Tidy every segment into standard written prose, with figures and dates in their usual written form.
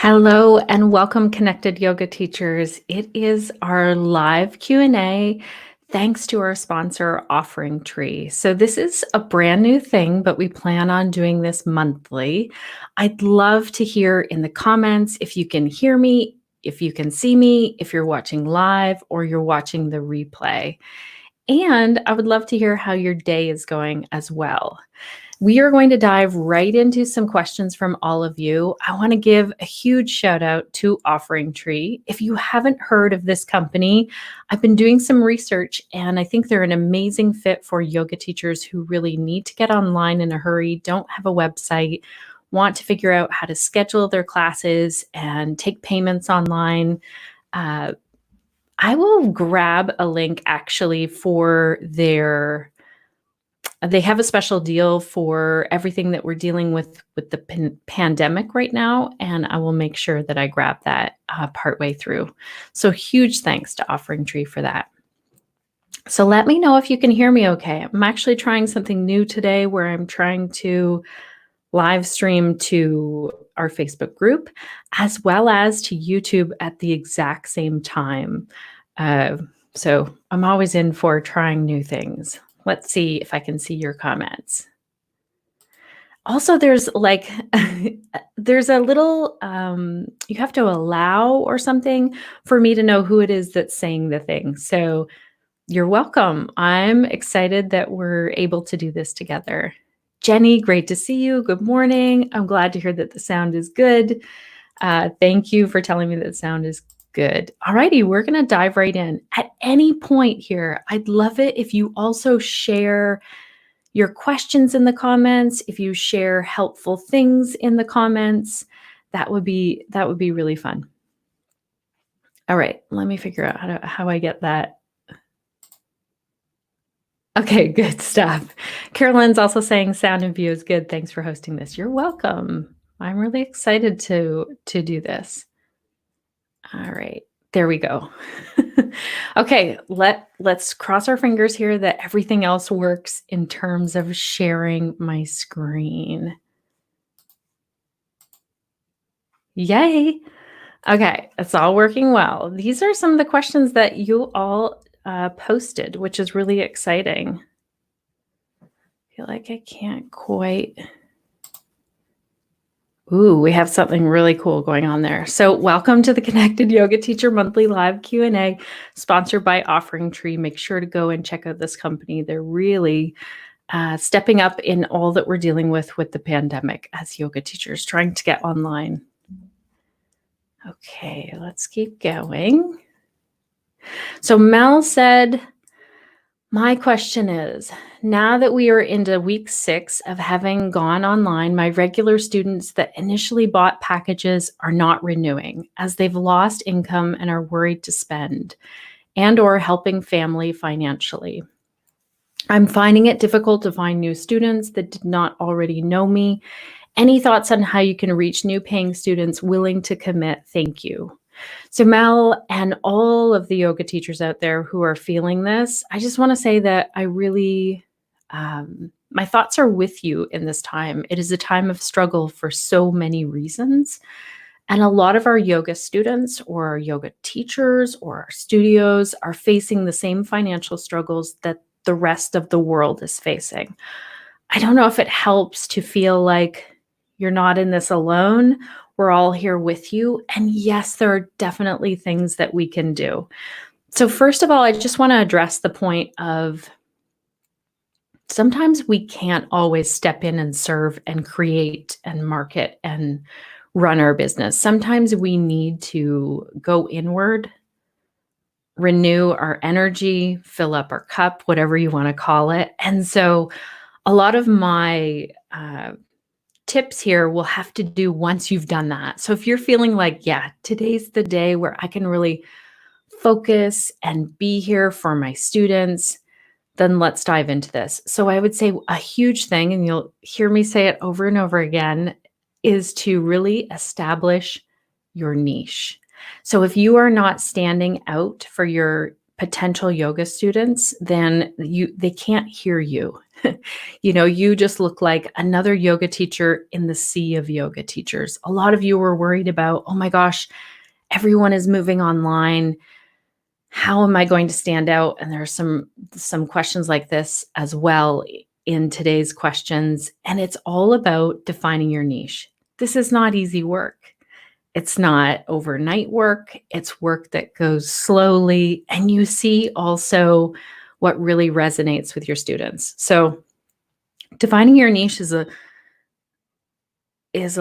Hello and welcome, Connected Yoga Teachers. It is our live Q&A thanks to our sponsor, Offering Tree. So this is a brand new thing, but we plan on doing this monthly. I'd love to hear in the comments if you can hear me, if you can see me, if you're watching live or you're watching the replay. And I would love to hear how your day is going as well. We are going to dive right into some questions from all of you. I want to give a huge shout out to Offering Tree. If you haven't heard of this company, I've been doing some research and I think they're an amazing fit for yoga teachers who really need to get online in a hurry, don't have a website, want to figure out how to schedule their classes and take payments online. I will grab a link actually for they have a special deal for everything that we're dealing with the pandemic right now, and I will make sure that I grab that partway through. So huge thanks to Offering Tree for that. So let me know if you can hear me okay. I'm actually trying something new today where I'm trying to live stream to our Facebook group as well as to YouTube at the exact same time. So I'm always in for trying new things. Let's see if I can see your comments. Also, there's like, there's a little, you have to allow or something for me to know who it is that's saying the thing. So you're welcome. I'm excited that we're able to do this together. Jenny, great to see you. Good morning. I'm glad to hear that the sound is good. Thank you for telling me that the sound is good. All righty, we're going to dive right in. At any point here, I'd love it if you also share your questions in the comments, if you share helpful things in the comments. That would be really fun. All right, let me figure out how I get that. Okay, good stuff. Carolyn's also saying sound and view is good. Thanks for hosting this. You're welcome. I'm really excited to do this. All right, there we go. Okay, let's cross our fingers here that everything else works in terms of sharing my screen. Yay. Okay, it's all working well. These are some of the questions that you all posted, which is really exciting. I feel like I can't quite. Ooh, we have something really cool going on there. So welcome to the Connected Yoga Teacher Monthly Live Q&A, sponsored by Offering Tree. Make sure to go and check out this company. They're really stepping up in all that we're dealing with the pandemic as yoga teachers, trying to get online. Okay, let's keep going. So Mel said, my question is, now that we are into week 6 of having gone online, my regular students that initially bought packages are not renewing as they've lost income and are worried to spend and or helping family financially. I'm finding it difficult to find new students that did not already know me. Any thoughts on how you can reach new paying students willing to commit? Thank you. So Mel and all of the yoga teachers out there who are feeling this, I just want to say that I really, my thoughts are with you in this time. It is a time of struggle for so many reasons. And a lot of our yoga students or our yoga teachers or our studios are facing the same financial struggles that the rest of the world is facing. I don't know if it helps to feel like you're not in this alone. We're all here with you. And yes, there are definitely things that we can do. So first of all, I just want to address the point of sometimes we can't always step in and serve and create and market and run our business. Sometimes we need to go inward, renew our energy, fill up our cup, whatever you want to call it. And so a lot of my tips here will have to do once you've done that. So if you're feeling like, yeah, today's the day where I can really focus and be here for my students, then let's dive into this. So I would say a huge thing, and you'll hear me say it over and over again, is to really establish your niche. So if you are not standing out for your potential yoga students, then they can't hear you. You just look like another yoga teacher in the sea of yoga teachers. A lot of you were worried about, oh my gosh, everyone is moving online. How am I going to stand out? And there are some questions like this as well in today's questions. And it's all about defining your niche. This is not easy work. It's not overnight work. It's work that goes slowly. And you see also what really resonates with your students. So defining your niche is a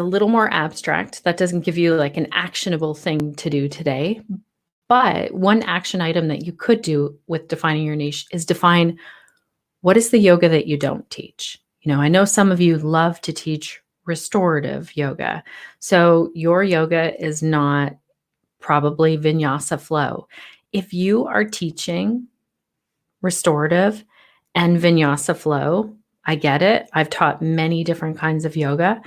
little more abstract. That doesn't give you like an actionable thing to do today. But one action item that you could do with defining your niche is define what is the yoga that you don't teach. I know some of you love to teach restorative yoga. So your yoga is not probably vinyasa flow. If you are teaching restorative and vinyasa flow, I get it. I've taught many different kinds of yoga.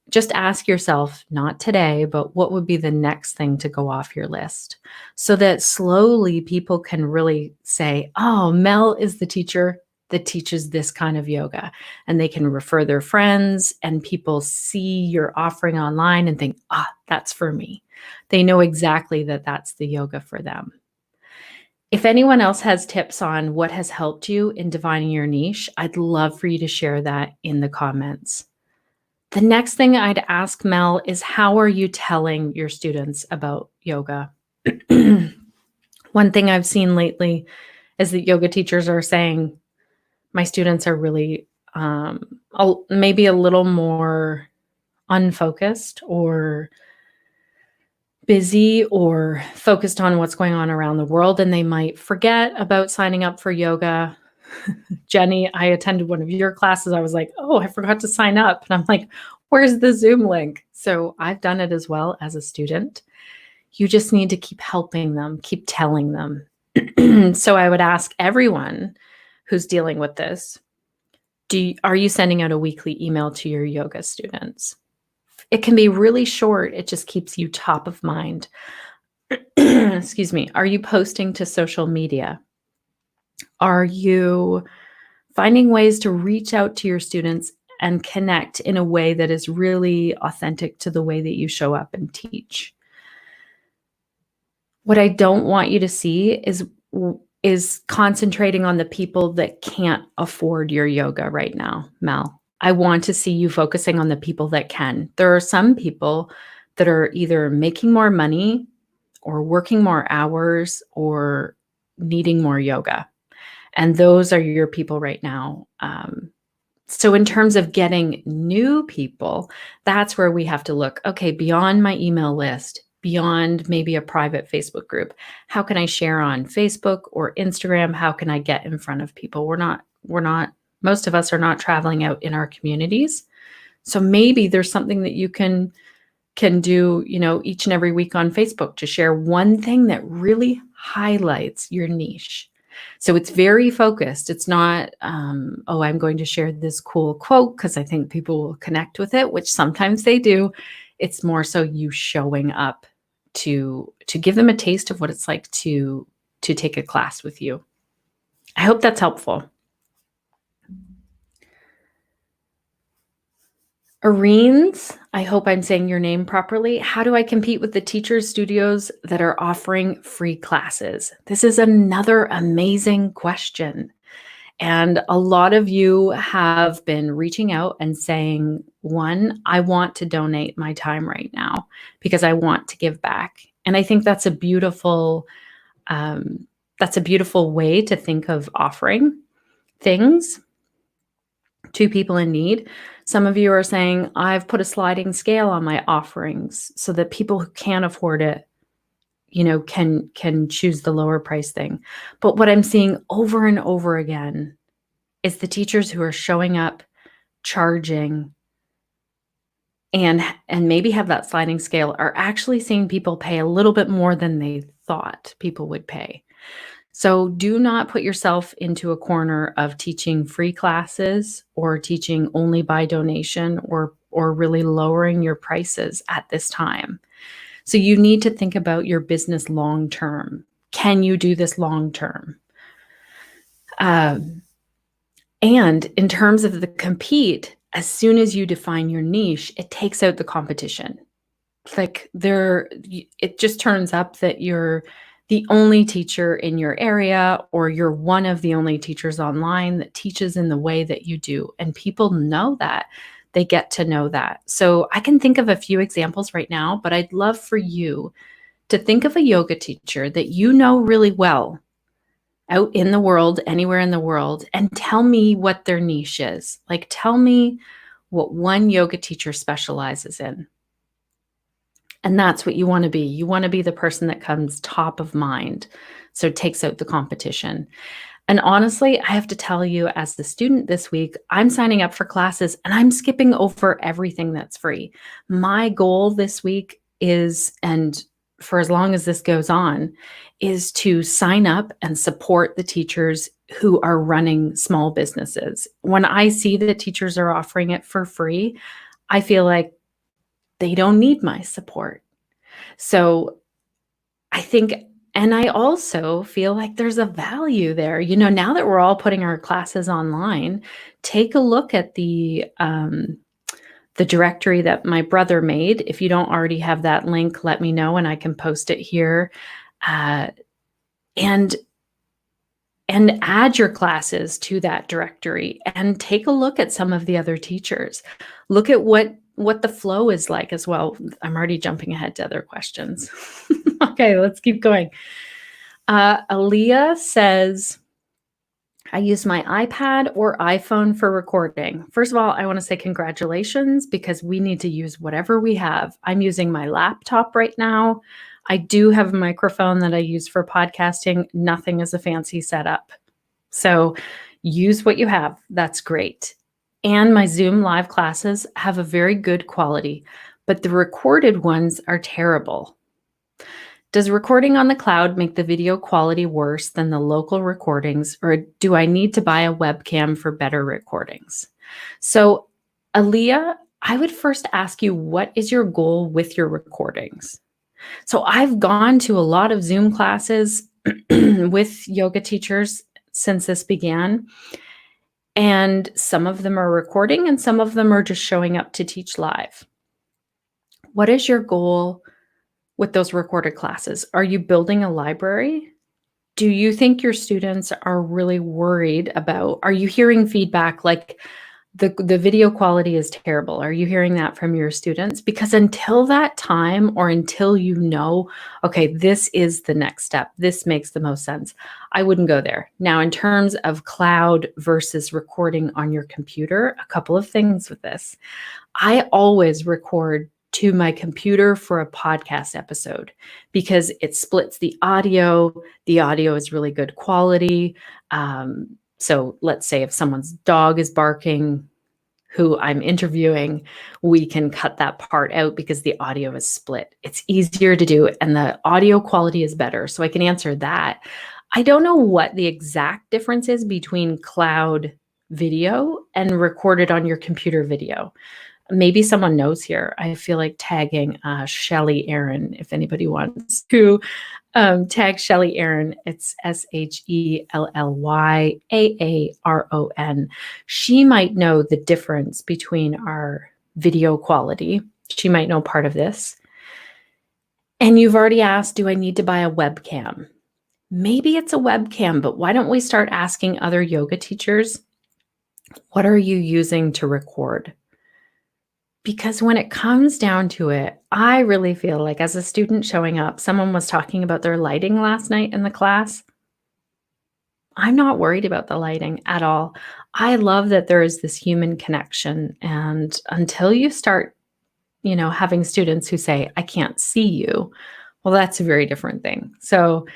Just ask yourself, not today, but what would be the next thing to go off your list? So that slowly people can really say, oh, Mel is the teacher that teaches this kind of yoga. And they can refer their friends, and people see your offering online and think, that's for me. They know exactly that that's the yoga for them. If anyone else has tips on what has helped you in defining your niche, I'd love for you to share that in the comments. The next thing I'd ask Mel is, how are you telling your students about yoga? One thing I've seen lately is that yoga teachers are saying, my students are really maybe a little more unfocused or busy or focused on what's going on around the world, and they might forget about signing up for yoga. Jenny, I attended one of your classes. I was like, oh, I forgot to sign up. And I'm like, where's the Zoom link? So I've done it as well as a student. You just need to keep helping them, keep telling them. So I would ask everyone who's dealing with this, are you sending out a weekly email to your yoga students? It can be really short. It just keeps you top of mind. Excuse me. Are you posting to social media? Are you finding ways to reach out to your students and connect in a way that is really authentic to the way that you show up and teach? What I don't want you to see is concentrating on the people that can't afford your yoga right now, Mel. I want to see you focusing on the people that can. There are some people that are either making more money or working more hours or needing more yoga. And those are your people right now. So in terms of getting new people, that's where we have to look, okay, beyond my email list, beyond maybe a private Facebook group, how can I share on Facebook or Instagram? How can I get in front of people? Most of us are not traveling out in our communities. So maybe there's something that you can do, each and every week on Facebook to share one thing that really highlights your niche. So it's very focused. It's not, I'm going to share this cool quote because I think people will connect with it, which sometimes they do. It's more so you showing up to give them a taste of what it's like to take a class with you. I hope that's helpful. Areens, I hope I'm saying your name properly. How do I compete with the teachers' studios that are offering free classes? This is another amazing question. And a lot of you have been reaching out and saying, one, I want to donate my time right now because I want to give back. And I think that's a beautiful way to think of offering things to people in need. Some of you are saying, I've put a sliding scale on my offerings so that people who can't afford it, can choose the lower price thing. But what I'm seeing over and over again is the teachers who are showing up, charging, and maybe have that sliding scale are actually seeing people pay a little bit more than they thought people would pay. So do not put yourself into a corner of teaching free classes or teaching only by donation or really lowering your prices at this time. So you need to think about your business long term. Can you do this long term? And in terms of the compete, as soon as you define your niche, it takes out the competition. Like it just turns up that you're the only teacher in your area, or you're one of the only teachers online that teaches in the way that you do. And people know that. They get to know that. So I can think of a few examples right now, but I'd love for you to think of a yoga teacher that you know really well out in the world, anywhere in the world, and tell me what their niche is. Like, tell me what one yoga teacher specializes in. And that's what you want to be. You want to be the person that comes top of mind. So it takes out the competition. And honestly, I have to tell you, as the student this week, I'm signing up for classes and I'm skipping over everything that's free. My goal this week is, and for as long as this goes on, is to sign up and support the teachers who are running small businesses. When I see that teachers are offering it for free, I feel like they don't need my support. So I think, and I also feel like there's a value there. Now that we're all putting our classes online, take a look at the directory that my brother made. If you don't already have that link, let me know and I can post it here. And add your classes to that directory and take a look at some of the other teachers. Look at what the flow is like as well. I'm already jumping ahead to other questions. Okay, let's keep going. Aaliyah says, I use my iPad or iPhone for recording. First of all, I want to say congratulations, because we need to use whatever we have. I'm using my laptop right now. I do have a microphone that I use for podcasting. Nothing is a fancy setup. So use what you have. That's great. And my Zoom live classes have a very good quality, but the recorded ones are terrible. Does recording on the cloud make the video quality worse than the local recordings, or do I need to buy a webcam for better recordings? So, Aaliyah, I would first ask you, what is your goal with your recordings? So I've gone to a lot of Zoom classes with yoga teachers since this began, and some of them are recording and some of them are just showing up to teach live. What is your goal with those recorded classes? Are you building a library? Do you think your students are really worried about, are you hearing feedback like the video quality is terrible? Are you hearing that from your students? Because until that time, or until you know, okay, this is the next step, this makes the most sense, I wouldn't go there. Now, in terms of cloud versus recording on your computer, a couple of things with this. I always record to my computer for a podcast episode because it splits the audio. The audio is really good quality. So let's say if someone's dog is barking, who I'm interviewing, we can cut that part out because the audio is split. It's easier to do and the audio quality is better. So I can answer that. I don't know what the exact difference is between cloud video and recorded on your computer video. Maybe someone knows here. I feel like tagging Shelly Aaron, if anybody wants to tag Shelly Aaron. It's SHELLYAARON. She might know the difference between our video quality. She might know part of this. And you've already asked, do I need to buy a webcam? Maybe it's a webcam, but why don't we start asking other yoga teachers, what are you using to record? Because when it comes down to it, I really feel like as a student showing up, someone was talking about their lighting last night in the class. I'm not worried about the lighting at all. I love that there is this human connection. And until you start, having students who say, I can't see you, well, that's a very different thing. So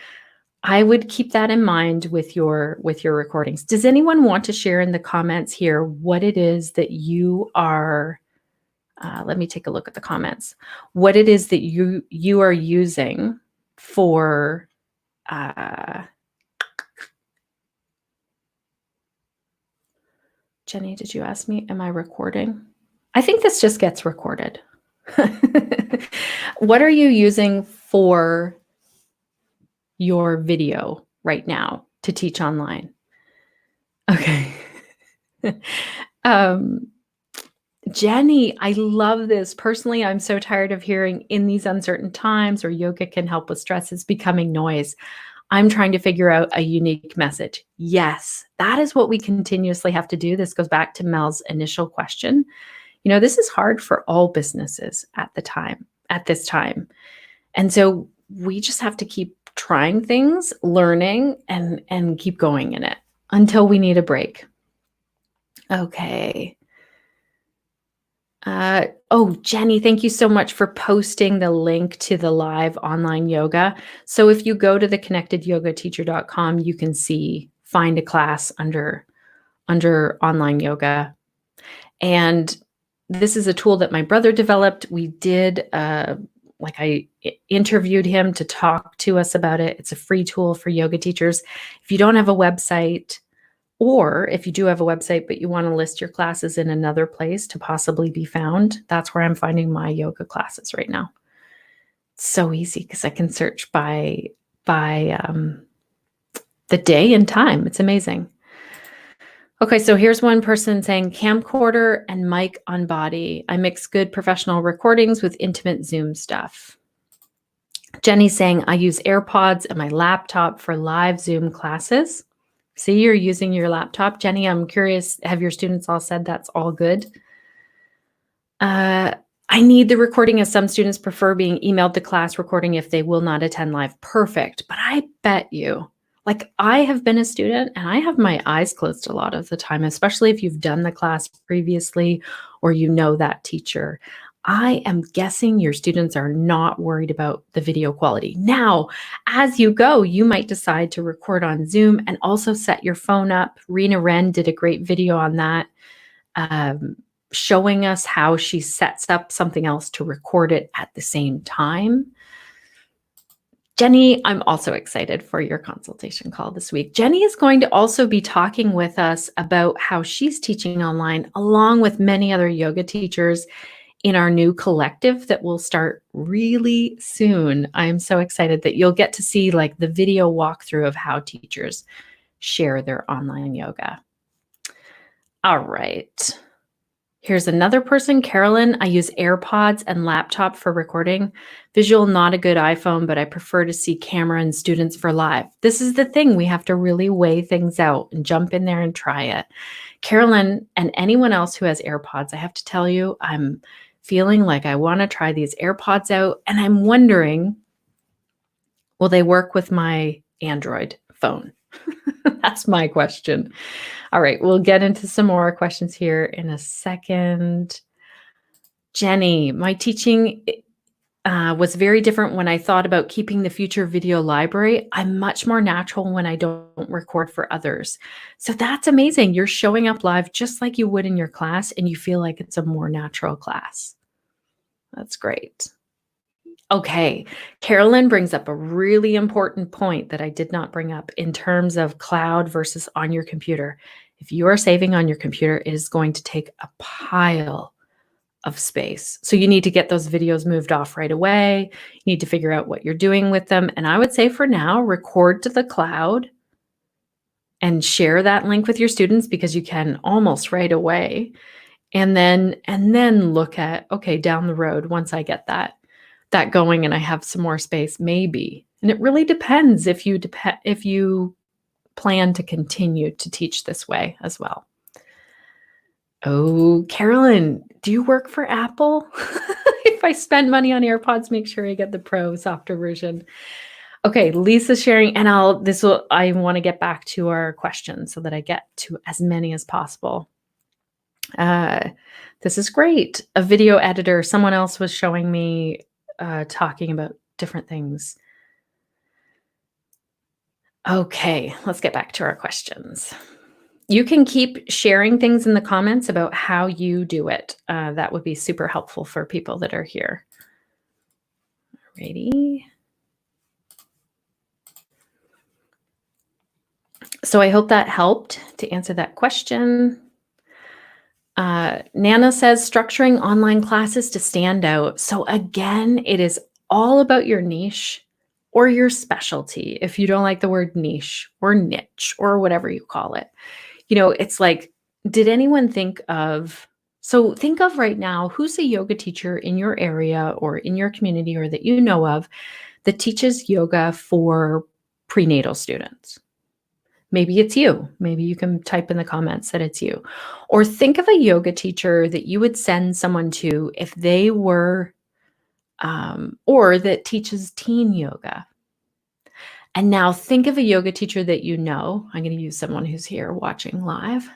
I would keep that in mind with your recordings. Does anyone want to share in the comments here what it is that you are let me take a look at the comments. What it is that you are using for Jenny, did you ask me, am I recording? I think this just gets recorded. What are you using for your video right now to teach online? Okay. um, Jenny, I love this. Personally, I'm so tired of hearing in these uncertain times or yoga can help with stress. It's becoming noise. I'm trying to figure out a unique message. Yes, that is what we continuously have to do. This goes back to Mel's initial question. This is hard for all businesses at this time. And so we just have to keep trying things, learning, and keep going in it until we need a break. Okay. Jenny, thank you so much for posting the link to the live online yoga. So if you go to the connectedyogateacher.com, you can find a class under online yoga. And this is a tool that my brother developed. We did, I interviewed him to talk to us about it. It's a free tool for yoga teachers. If you don't have a website, or if you do have a website, but you want to list your classes in another place to possibly be found, that's where I'm finding my yoga classes right now. It's so easy because I can search by the day and time. It's amazing. Okay, so here's one person saying camcorder and mic on body. I mix good professional recordings with intimate Zoom stuff. Jenny's saying I use AirPods and my laptop for live Zoom classes. See, you're using your laptop. Jenny, I'm curious, have your students all said that's all good? I need the recording as some students prefer being emailed the class recording if they will not attend live. Perfect. But I bet you, I have been a student and I have my eyes closed a lot of the time, especially if you've done the class previously or you know that teacher. I am guessing your students are not worried about the video quality. Now, as you go, you might decide to record on Zoom and also set your phone up. Rena Wren did a great video on that, showing us how she sets up something else to record it at the same time. Jenny, I'm also excited for your consultation call this week. Jenny is going to also be talking with us about how she's teaching online along with many other yoga teachers in our new collective that will start really soon. I'm so excited that you'll get to see the video walkthrough of how teachers share their online yoga. All right. Here's another person, Carolyn. I use AirPods and laptop for recording. Visual, not a good iPhone, but I prefer to see camera and students for live. This is the thing. We have to really weigh things out and jump in there and try it. Carolyn and anyone else who has AirPods, I have to tell you, I'm feeling like I want to try these AirPods out. And I'm wondering, will they work with my Android phone? That's my question. All right, we'll get into some more questions here in a second. Jenny, my teaching was very different when I thought about keeping the future video library. I'm much more natural when I don't record for others. So that's amazing. You're showing up live just like you would in your class, and you feel like it's a more natural class. That's great. Okay, Carolyn brings up a really important point that I did not bring up in terms of cloud versus on your computer. If you are saving on your computer, it is going to take a pile of space. So you need to get those videos moved off right away. You need to figure out what you're doing with them. And I would say for now, record to the cloud and share that link with your students because you can almost right away. And then look at, okay, down the road, once I get that going and I have some more space, maybe. And it really depends if you plan to continue to teach this way as well. Oh, Carolyn, do you work for Apple? If I spend money on AirPods, make sure I get the Pro softer version. Okay, Lisa's sharing, and I want to get back to our questions so that I get to as many as possible. This is great. A video editor. Someone else was showing me talking about different things. Okay, let's get back to our questions. You can keep sharing things in the comments about how you do it. That would be super helpful for people that are here. Alrighty. So I hope that helped to answer that question. Nana says structuring online classes to stand out. So again, it is all about your niche or your specialty. If you don't like the word niche or niche or whatever you call it, it's like Did anyone think of think of right now, who's a yoga teacher in your area or in your community or that you know of that teaches yoga for prenatal students? Maybe it's you. Maybe you can type in the comments that it's you. Or think of a yoga teacher that you would send someone to if they were, or that teaches teen yoga. And now think of a yoga teacher that you know. I'm going to use someone who's here watching live,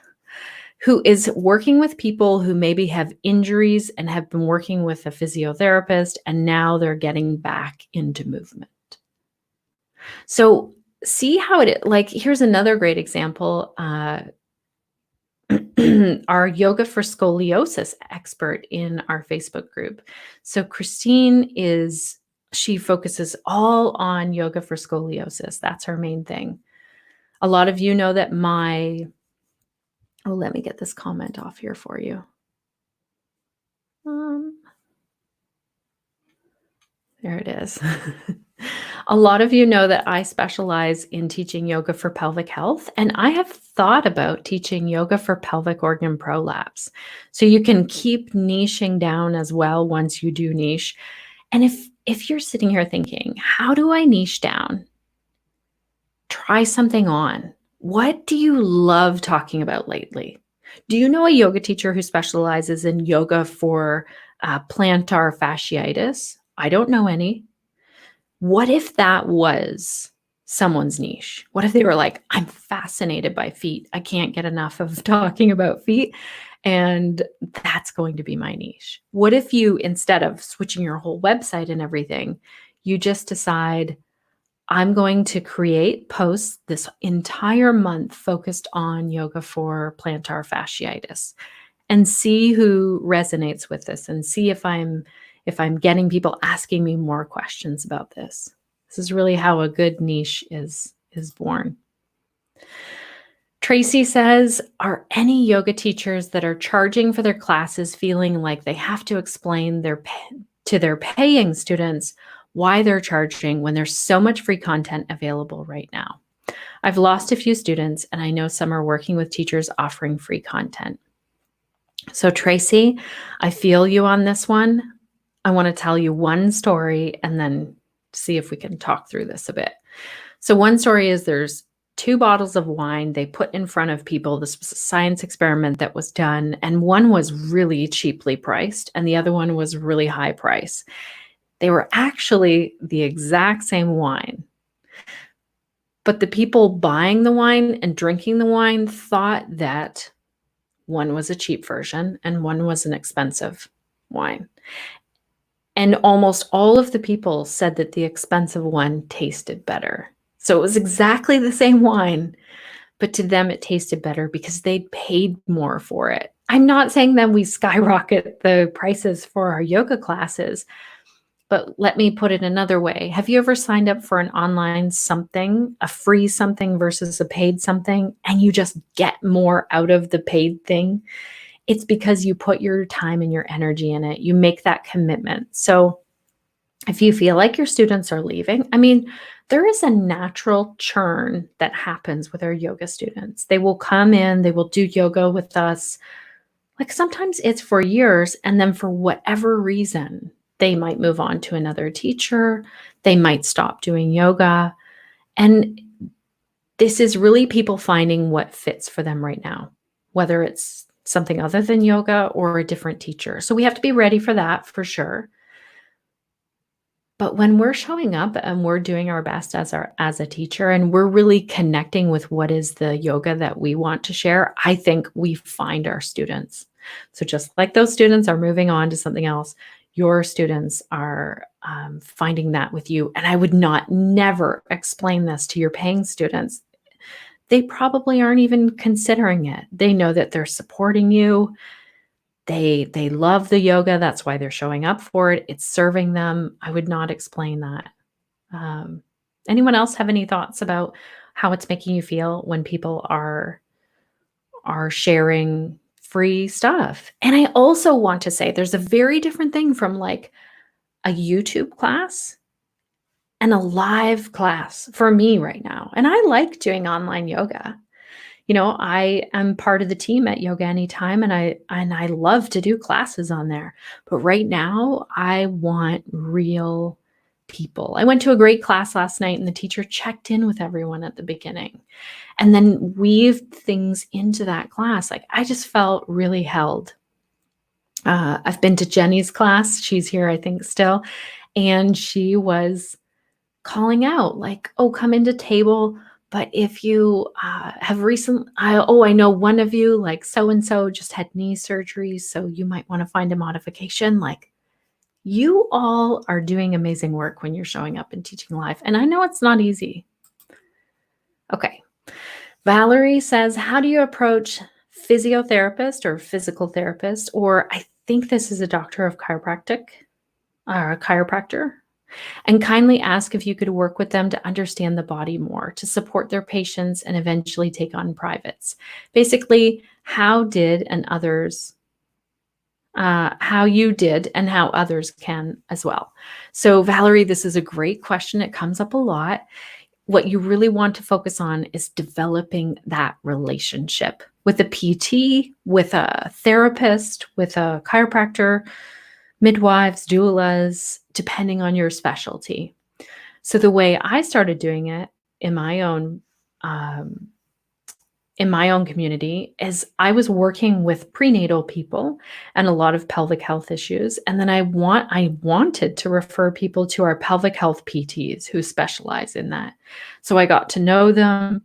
who is working with people who maybe have injuries and have been working with a physiotherapist, and now they're getting back into movement. So see how here's another great example. Our yoga for scoliosis expert in our Facebook group. So Christine she focuses all on yoga for scoliosis. That's her main thing. A lot of you know that let me get this comment off here for you. There it is. A lot of you know that I specialize in teaching yoga for pelvic health, and I have thought about teaching yoga for pelvic organ prolapse. So you can keep niching down as well once you do niche. And if you're sitting here thinking, how do I niche down? Try something on. What do you love talking about lately? Do you know a yoga teacher who specializes in yoga for plantar fasciitis? I don't know any. What if that was someone's niche? What if they were like, I'm fascinated by feet. I can't get enough of talking about feet. And that's going to be my niche. What if you, instead of switching your whole website and everything, you just decide, I'm going to create posts this entire month focused on yoga for plantar fasciitis, and see who resonates with this, and see if I'm getting people asking me more questions about this. This is really how a good niche is born. Tracy says, are any yoga teachers that are charging for their classes feeling like they have to explain to their paying students why they're charging when there's so much free content available right now? I've lost a few students, and I know some are working with teachers offering free content. So Tracy, I feel you on this one. I want to tell you one story and then see if we can talk through this a bit. So one story is there's 2 bottles of wine they put in front of people. This was a science experiment that was done, and one was really cheaply priced and the other one was really high price. They were actually the exact same wine, but the people buying the wine and drinking the wine thought that one was a cheap version and one was an expensive wine. And almost all of the people said that the expensive one tasted better. So it was exactly the same wine, but to them it tasted better because they'd paid more for it. I'm not saying that we skyrocket the prices for our yoga classes, but let me put it another way. Have you ever signed up for an online something, a free something versus a paid something, and you just get more out of the paid thing? It's because you put your time and your energy in it. You make that commitment. So if you feel like your students are leaving, there is a natural churn that happens with our yoga students. They will come in, they will do yoga with us. Like sometimes it's for years, and then for whatever reason, they might move on to another teacher. They might stop doing yoga. And this is really people finding what fits for them right now, whether it's something other than yoga or a different teacher. So we have to be ready for that for sure. But when we're showing up and we're doing our best as a teacher, and we're really connecting with what is the yoga that we want to share, I think we find our students. So just like those students are moving on to something else, your students are finding that with you. And I would never explain this to your paying students. They probably aren't even considering it. They know that they're supporting you. They love the yoga. That's why they're showing up for it. It's serving them. I would not explain that. Anyone else have any thoughts about how it's making you feel when people are sharing free stuff? And I also want to say there's a very different thing from like a YouTube class and a live class for me right now. And I like doing online yoga. I am part of the team at Yoga Anytime, and I love to do classes on there. But right now, I want real people. I went to a great class last night, and the teacher checked in with everyone at the beginning and then weaved things into that class. Like, I just felt really held. I've been to Jenny's class. She's here, I think, still. And she was calling out like, "Oh, come into table. But if you have I know one of you, like so-and-so just had knee surgery, so you might want to find a modification." Like, you all are doing amazing work when you're showing up and teaching live. And I know it's not easy. Okay. Valerie says, how do you approach physiotherapist or physical therapist? Or I think this is a doctor of chiropractic or a chiropractor. And kindly ask if you could work with them to understand the body more, to support their patients and eventually take on privates. Basically, how you did and how others can as well. So Valerie, this is a great question. It comes up a lot. What you really want to focus on is developing that relationship with a PT, with a therapist, with a chiropractor, midwives, doulas, depending on your specialty. So the way I started doing it in my own community is I was working with prenatal people and a lot of pelvic health issues. And then I wanted to refer people to our pelvic health PTs who specialize in that. So I got to know them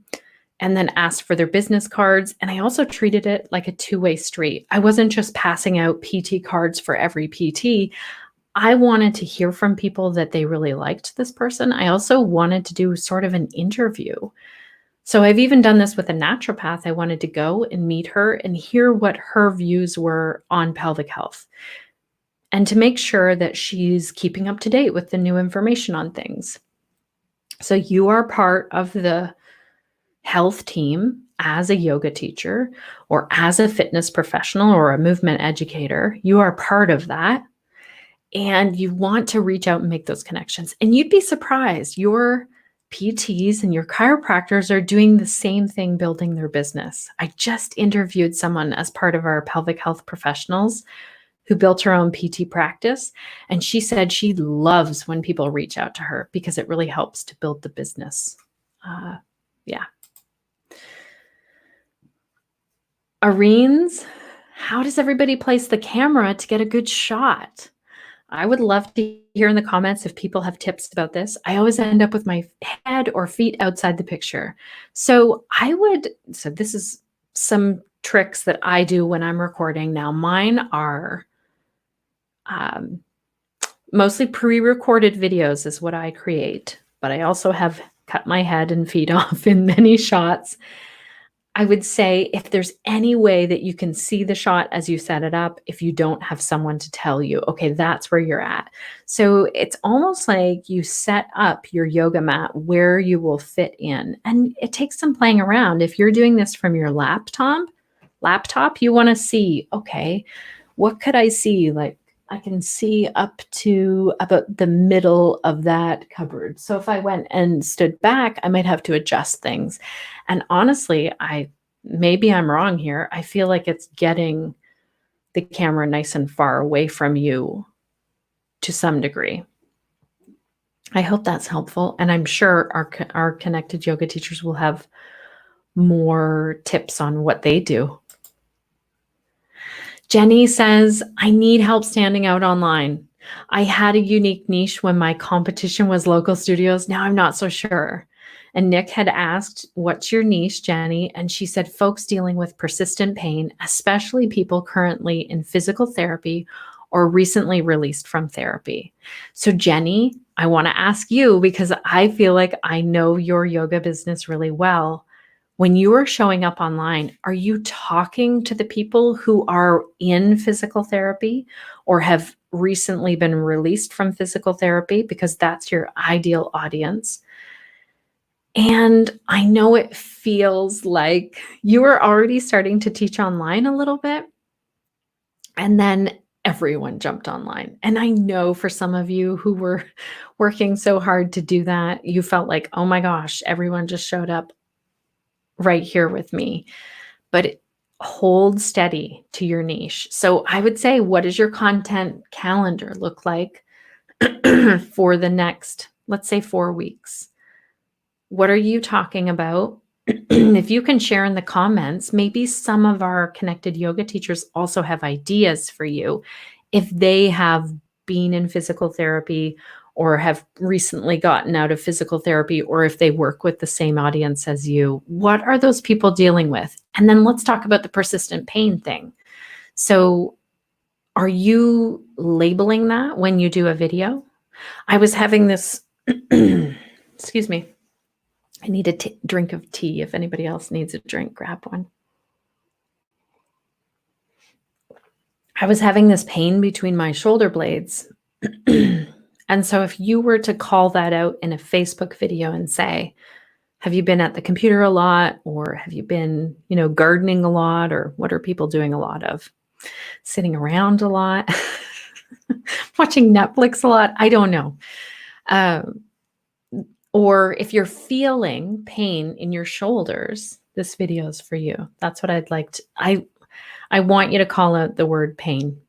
and then asked for their business cards. And I also treated it like a two-way street. I wasn't just passing out PT cards for every PT. I wanted to hear from people that they really liked this person. I also wanted to do sort of an interview. So I've even done this with a naturopath. I wanted to go and meet her and hear what her views were on pelvic health and to make sure that she's keeping up to date with the new information on things. So you are part of the health team as a yoga teacher or as a fitness professional or a movement educator. You are part of that. And you want to reach out and make those connections. And you'd be surprised. Your PTs and your chiropractors are doing the same thing, building their business. I just interviewed someone as part of our pelvic health professionals who built her own PT practice. And she said she loves when people reach out to her because it really helps to build the business. Yeah. Areens, how does everybody place the camera to get a good shot? I would love to hear in the comments if people have tips about this. I always end up with my head or feet outside the picture. So this is some tricks that I do when I'm recording. Now, mine are mostly pre-recorded videos is what I create, but I also have cut my head and feet off in many shots. I would say if there's any way that you can see the shot as you set it up, if you don't have someone to tell you, okay, that's where you're at. So it's almost like you set up your yoga mat where you will fit in. And it takes some playing around. If you're doing this from your laptop, you want to see, okay, what could I see? Like, I can see up to about the middle of that cupboard. So if I went and stood back, I might have to adjust things. And honestly, maybe I'm wrong here. I feel like it's getting the camera nice and far away from you to some degree. I hope that's helpful. And I'm sure our connected yoga teachers will have more tips on what they do. Jenny says, I need help standing out online. I had a unique niche when my competition was local studios. Now I'm not so sure. And Nick had asked, what's your niche, Jenny? And she said, folks dealing with persistent pain, especially people currently in physical therapy or recently released from therapy. So Jenny, I want to ask you, because I feel like I know your yoga business really well. When you are showing up online, are you talking to the people who are in physical therapy or have recently been released from physical therapy? Because that's your ideal audience. And I know it feels like you are already starting to teach online a little bit. And then everyone jumped online. And I know for some of you who were working so hard to do that, you felt like, oh my gosh, everyone just showed up. right here with me, but hold steady to your niche. So I would say, what does your content calendar look like for the next, let's say, 4 weeks? What are you talking about? If you can share in the comments, maybe some of our connected yoga teachers also have ideas for you. If they have been in physical therapy or have recently gotten out of physical therapy, or if they work with the same audience as you, what are those people dealing with? And then let's talk about the persistent pain thing. So, are you labeling that when you do a video? I was having this, excuse me. I need a drink of tea. If anybody else needs a drink, grab one. I was having this pain between my shoulder blades. And so if you were to call that out in a Facebook video and say, have you been at the computer a lot, or have you been, gardening a lot, or what are people doing a lot of? Sitting around a lot, watching Netflix a lot. I don't know. Or if you're feeling pain in your shoulders, this video is for you. That's what I'd like to, I want you to call out the word pain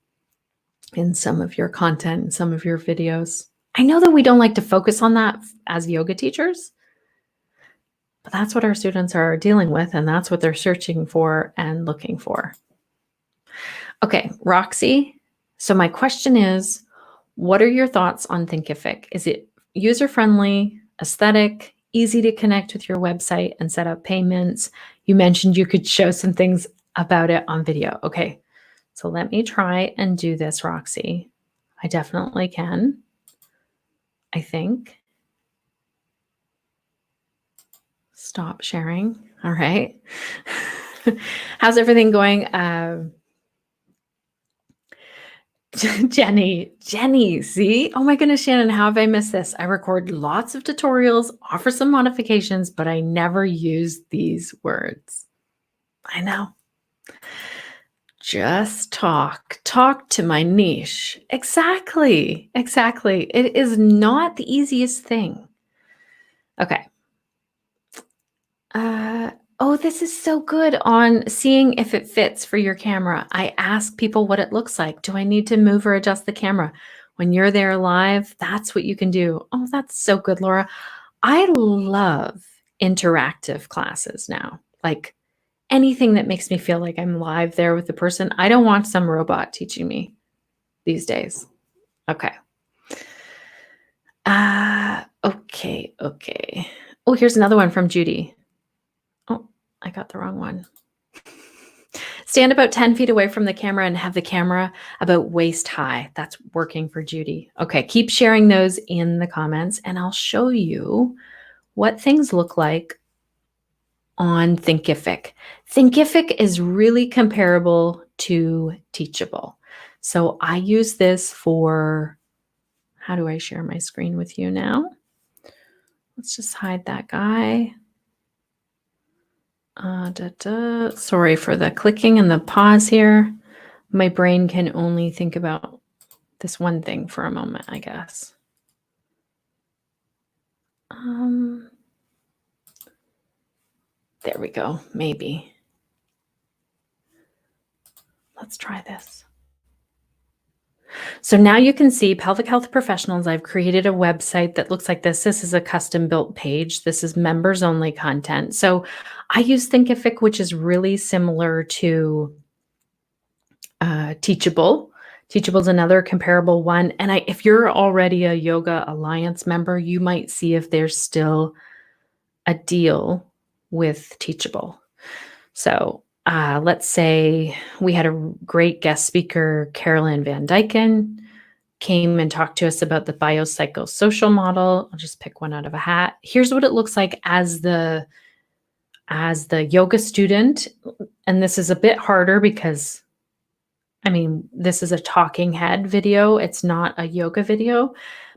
in some of your content, in some of your videos. I know that we don't like to focus on that as yoga teachers, but that's what our students are dealing with, and that's what they're searching for and looking for. Okay, Roxy. So my question is, what are your thoughts on Thinkific? Is it user-friendly, aesthetic, easy to connect with your website and set up payments? You mentioned you could show some things about it on video. Okay, so let me try and do this, Roxy. I definitely can, I think. Stop sharing. All right. How's everything going? Jenny, see? Oh my goodness, Shannon, how have I missed this? I record lots of tutorials, offer some modifications, but I never use these words. I know. Just talk to my niche. Exactly. It is not the easiest thing. Okay. This is so good on seeing if it fits for your camera. I ask people what it looks like. Do I need to move or adjust the camera? When you're there live, that's what you can do. Oh, that's so good, Laura. I love interactive classes now. Like anything that makes me feel like I'm live there with the person. I don't want some robot teaching me these days. Okay. Okay. Oh, here's another one from Judy. Oh, I got the wrong one. Stand about 10 feet away from the camera and have the camera about waist high. That's working for Judy. Okay, keep sharing those in the comments and I'll show you what things look like on Thinkific. Thinkific is really comparable to Teachable. So I use this for, how do I share my screen with you now? Let's just hide that guy. Sorry for the clicking and the pause here. My brain can only think about this one thing for a moment, I guess. There we go, maybe. Let's try this. So now you can see Pelvic Health Professionals. I've created a website that looks like this. This is a custom built page. This is members only content. So I use Thinkific, which is really similar to Teachable. Teachable is another comparable one. And if you're already a Yoga Alliance member, you might see if there's still a deal with Teachable. So let's say we had a great guest speaker, Carolyn Van Dyken, came and talked to us about the biopsychosocial model. I'll just pick one out of a hat. Here's what it looks like as the yoga student. And this is a bit harder because, this is a talking head video. It's not a yoga video,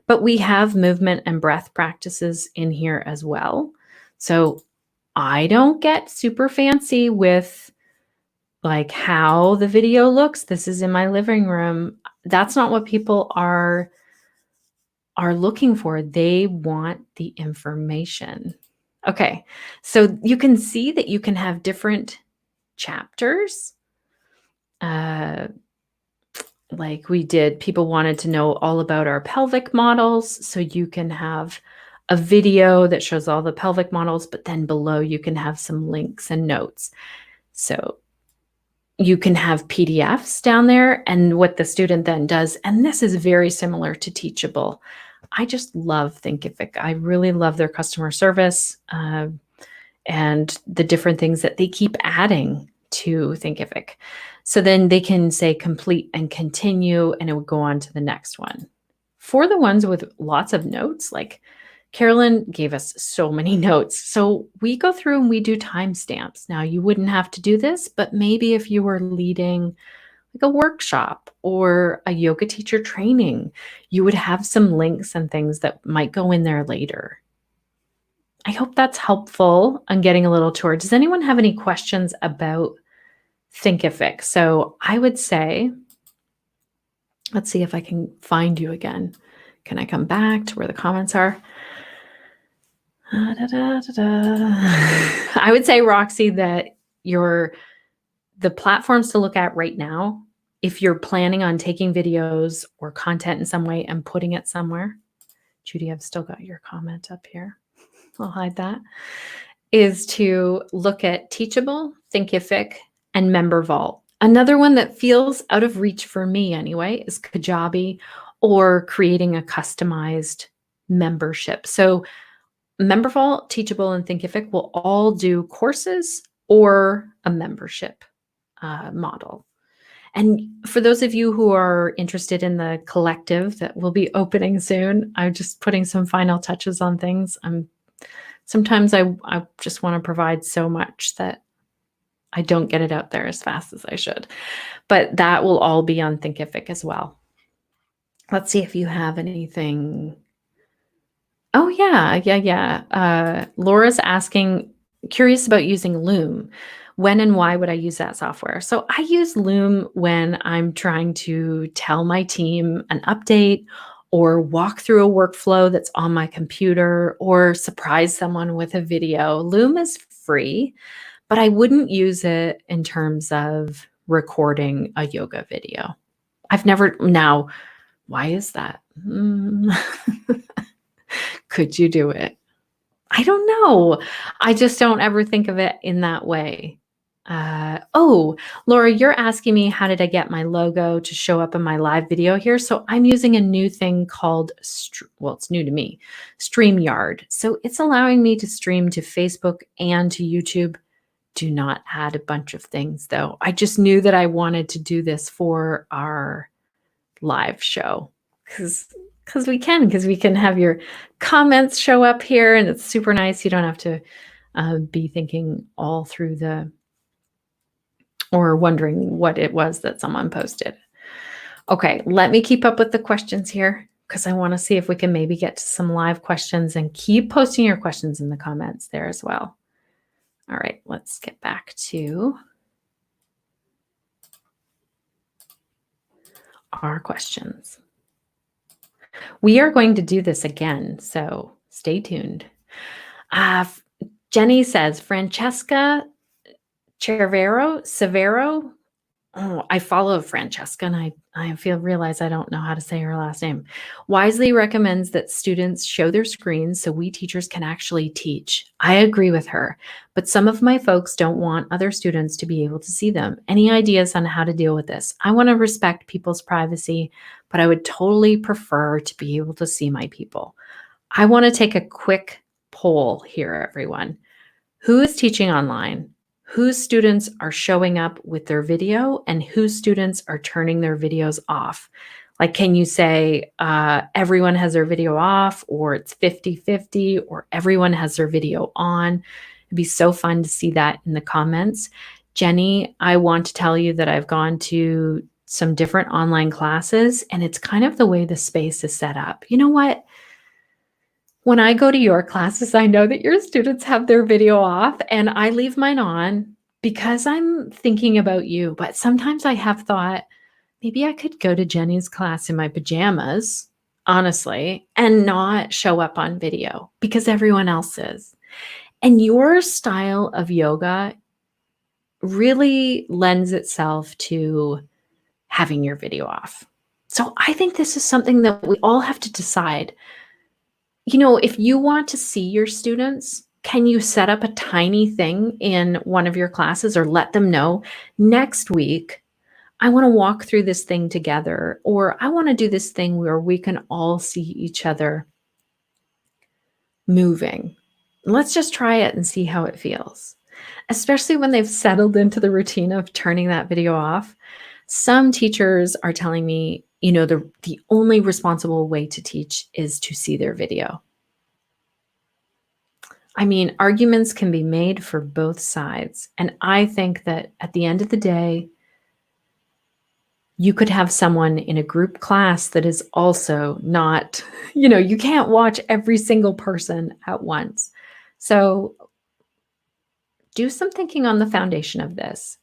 but we have movement and breath practices in here as well. So I don't get super fancy with like how the video looks. This is in my living room. That's not what people are looking for. They want the information. Okay, so you can see that you can have different chapters. Like we did, people wanted to know all about our pelvic models. So you can have a video that shows all the pelvic models, but then below you can have some links and notes. So you can have PDFs down there, and what the student then does, and this is very similar to Teachable. I just love Thinkific. I really love their customer service and the different things that they keep adding to Thinkific. So then they can say complete and continue, and it would go on to the next one. For the ones with lots of notes, like Carolyn gave us so many notes. So we go through and we do timestamps. Now, you wouldn't have to do this, but maybe if you were leading like a workshop or a yoga teacher training, you would have some links and things that might go in there later. I hope that's helpful on getting a little tour. Does anyone have any questions about Thinkific? So I would say, let's see if I can find you again. Can I come back to where the comments are? I would say, Roxy, that the platforms to look at right now, if you're planning on taking videos or content in some way and putting it somewhere, Judy, I've still got your comment up here. I'll hide that, is to look at Teachable, Thinkific, and Member Vault. Another one that feels out of reach for me anyway is Kajabi, or creating a customized membership. So Member Vault, Teachable, and Thinkific will all do courses or a membership model. And for those of you who are interested in the collective that will be opening soon, I'm just putting some final touches on things. Sometimes I just want to provide so much that I don't get it out there as fast as I should. But that will all be on Thinkific as well. Let's see if you have anything. Oh, yeah. Laura's asking, curious about using Loom. When and why would I use that software? So I use Loom when I'm trying to tell my team an update or walk through a workflow that's on my computer or surprise someone with a video. Loom is free, but I wouldn't use it in terms of recording a yoga video. Now, why is that? Could you do it? I don't know. I just don't ever think of it in that way. Laura, you're asking me, how did I get my logo to show up in my live video here? So I'm using a new thing called, it's new to me, StreamYard. So it's allowing me to stream to Facebook and to YouTube. Do not add a bunch of things though. I just knew that I wanted to do this for our live show because we can have your comments show up here, and it's super nice. You don't have to be thinking all through or wondering what it was that someone posted. Okay, let me keep up with the questions here because I want to see if we can maybe get to some live questions, and keep posting your questions in the comments there as well. All right, let's get back to our questions. We are going to do this again, so stay tuned. Jenny says, Francesca Severo. Oh, I follow Francesca, and I realize I don't know how to say her last name. Wisely recommends that students show their screens so we teachers can actually teach. I agree with her, but some of my folks don't want other students to be able to see them. Any ideas on how to deal with this? I want to respect people's privacy, but I would totally prefer to be able to see my people. I want to take a quick poll here, everyone. Who is teaching online? Whose students are showing up with their video, and whose students are turning their videos off? Like, can you say everyone has their video off, or it's 50-50, or everyone has their video on? It'd be so fun to see that in the comments. Jenny, I want to tell you that I've gone to some different online classes, and it's kind of the way the space is set up. You know what? When I go to your classes, I know that your students have their video off, and I leave mine on because I'm thinking about you. But sometimes I have thought, maybe I could go to Jenny's class in my pajamas, honestly, and not show up on video because everyone else is. And your style of yoga really lends itself to having your video off. So I think this is something that we all have to decide. If you want to see your students, can you set up a tiny thing in one of your classes or let them know next week, I want to walk through this thing together, or I want to do this thing where we can all see each other moving. Let's just try it and see how it feels. Especially when they've settled into the routine of turning that video off. Some teachers are telling me, the only responsible way to teach is to see their video. I mean, arguments can be made for both sides. And I think that at the end of the day, you could have someone in a group class that is also not, you can't watch every single person at once. So do some thinking on the foundation of this.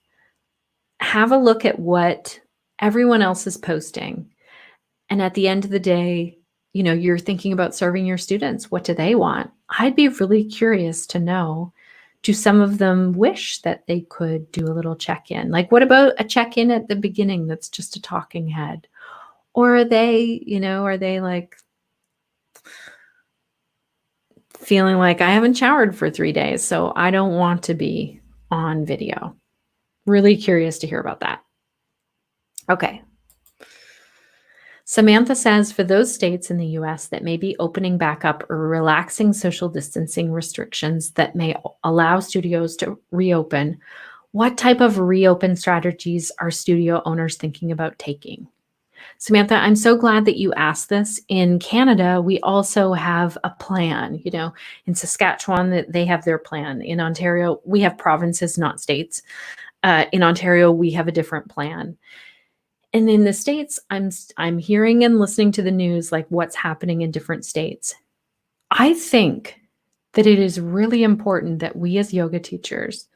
Have a look at what everyone else is posting. And at the end of the day, you're thinking about serving your students. What do they want? I'd be really curious to know, do some of them wish that they could do a little check-in? Like, what about a check-in at the beginning that's just a talking head? Or are they like feeling like I haven't showered for 3 days, so I don't want to be on video? Really curious to hear about that. Okay. Samantha says, for those states in the US that may be opening back up or relaxing social distancing restrictions that may allow studios to reopen, what type of reopen strategies are studio owners thinking about taking? Samantha, I'm so glad that you asked this. In Canada, we also have a plan. In Saskatchewan, that they have their plan. In Ontario, we have provinces, not states. In Ontario, we have a different plan. And in the States, I'm hearing and listening to the news, like what's happening in different states. I think that it is really important that we as yoga teachers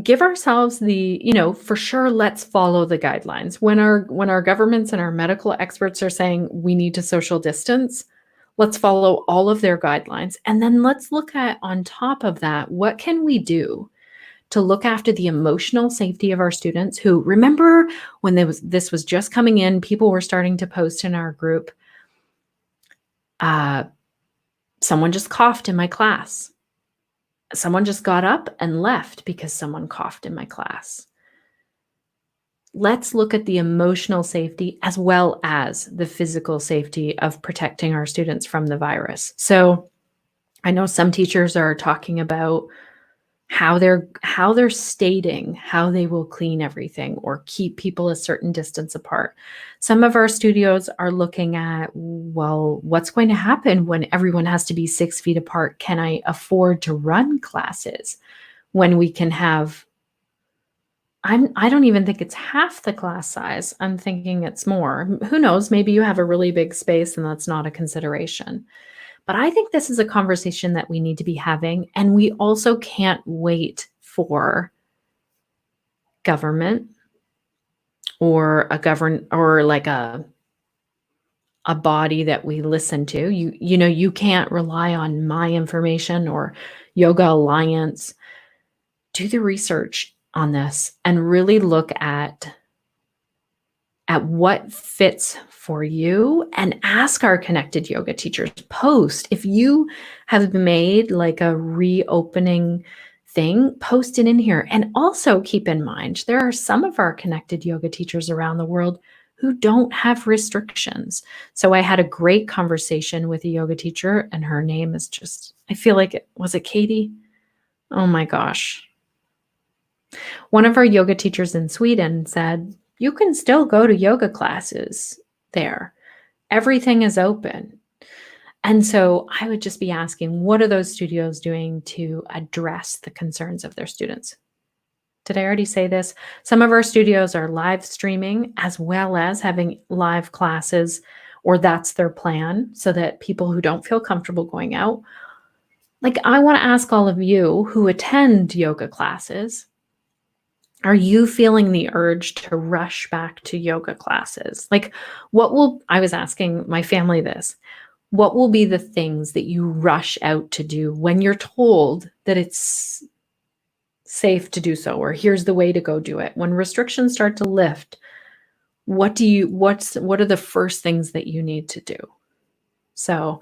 give ourselves for sure, let's follow the guidelines. When our governments and our medical experts are saying we need to social distance, let's follow all of their guidelines. And then let's look at, on top of that, what can we do to look after the emotional safety of our students who, remember when this was just coming in, people were starting to post in our group, someone just coughed in my class. Someone just got up and left because someone coughed in my class. Let's look at the emotional safety as well as the physical safety of protecting our students from the virus. So I know some teachers are talking about how they're stating how they will clean everything or keep people a certain distance apart. Some of our studios are looking at, well, what's going to happen when everyone has to be 6 feet apart? Can I afford to run classes when we can have, I don't even think it's half the class size. I'm thinking it's more. Who knows? Maybe you have a really big space and that's not a consideration. But I think this is a conversation that we need to be having, and we also can't wait for government or a body that we listen to. You can't rely on my information or Yoga Alliance. Do the research on this and really look at what fits for you, and ask our connected yoga teachers. Post if you have made like a reopening thing, post it in here. And also keep in mind, there are some of our connected yoga teachers around the world who don't have restrictions. So I had a great conversation with a yoga teacher, and her name is just, I feel like was it Katie? Oh my gosh. One of our yoga teachers in Sweden said, you can still go to yoga classes there. Everything is open. And so I would just be asking, what are those studios doing to address the concerns of their students? Did I already say this? Some of our studios are live streaming as well as having live classes, or that's their plan, so that people who don't feel comfortable going out. Like, I want to ask all of you who attend yoga classes, are you feeling the urge to rush back to yoga classes? Like, I was asking my family this, What will be the things that you rush out to do when you're told that it's safe to do so, or here's the way to go do it? When restrictions start to lift, what are the first things that you need to do? So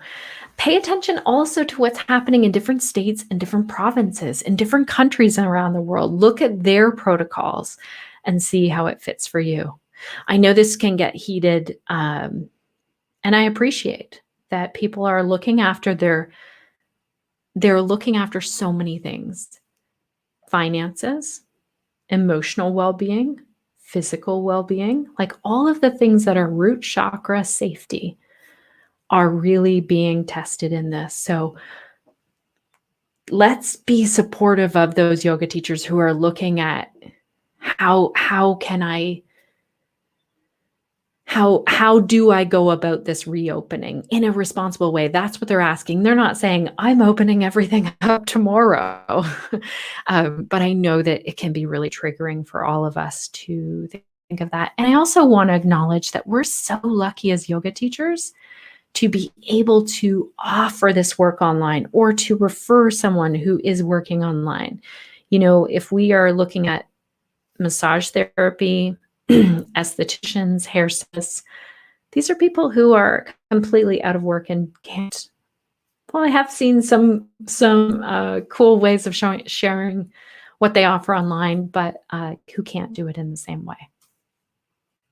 pay attention also to what's happening in different states and different provinces and different countries around the world. Look at their protocols and see how it fits for you. I know this can get heated, and I appreciate that people are looking after they're looking after so many things: finances, emotional well-being, physical well-being, like all of the things that are root chakra safety are really being tested in this. So let's be supportive of those yoga teachers who are looking at how can I how do I go about this reopening in a responsible way? That's what they're asking. They're not saying, I'm opening everything up tomorrow. But I know that it can be really triggering for all of us to think of that. And I also want to acknowledge that we're so lucky as yoga teachers to be able to offer this work online or to refer someone who is working online. You know, if we are looking at massage therapy, estheticians, hairstylists, these are people who are completely out of work and can't. Well, I have seen some cool ways of sharing what they offer online, but who can't do it in the same way.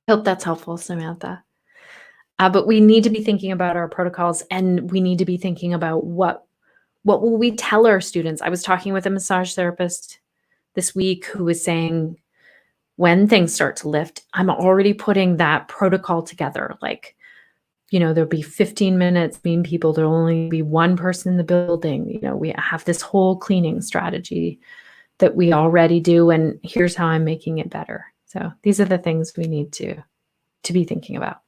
Hope that's helpful, Samantha. But we need to be thinking about our protocols, and we need to be thinking about what will we tell our students. I was talking with a massage therapist this week who was saying, when things start to lift, I'm already putting that protocol together. Like, you know, there'll be 15 minutes between people. There'll only be one person in the building. You know, we have this whole cleaning strategy that we already do, and here's how I'm making it better. So these are the things we need to be thinking about.